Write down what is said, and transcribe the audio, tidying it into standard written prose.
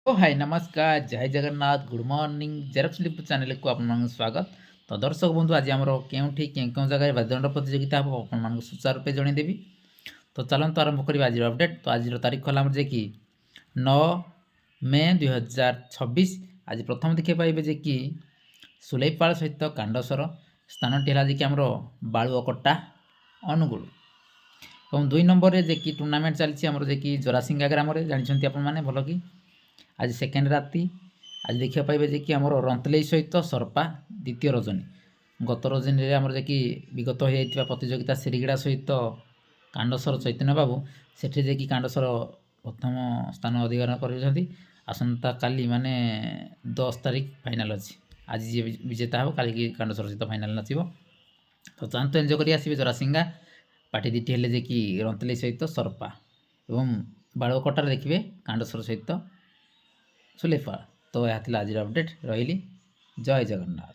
ओ हाय नमस्कार जय Jagannath good morning Xerox lip channel को आपन स्वागत। तो दर्शक बंधु आज आमर केउठी केउं जगह बाद्यदंड प्रतियोगिता हम आपन सुचारू रूपे जनईदेवी। तो चलते आरंभ करवा आज अपडेट। तो आज तारीख है जे कि 9 मे 2026। आज प्रथम देखिए पाइबे जे कि सुलेपाल सहित कांडसर स्थानटी है कि आमर बालुअकटा अनुगुल। और 2 नंबर रे जे कि टूर्नामेंट चलती आमर जे कि जोरासिंगा ग्राम जानते आपण मैंने भल कि आज सेकेंड राति। आज देखा पाइबे जे कि आमर रंतले सहित सरपा द्वितीय रजनी गत रजनी आमर जे कि विगत हो जाइतिबा प्रतियोगिता सिरिगड़ा सहित कांडसर चैतन्य बाबू सेठी जे कि कांडसर प्रथम स्थान अधिकार कर आसंता काली माने 10 तारीख फाइनाल अच्छी। आज जी विजेता हो काली कांडसर सहित फाइनाल नाचब। तो चाहतु एंजय कर आसबे जोरासिंगा पार्टी दीटी हेले जे कि रंतले सहित सरपा एवं बालुकटार देखिए कांडसर सहित सुलेफा। तो यह आज अपडेट रही। जय जगन्नाथ।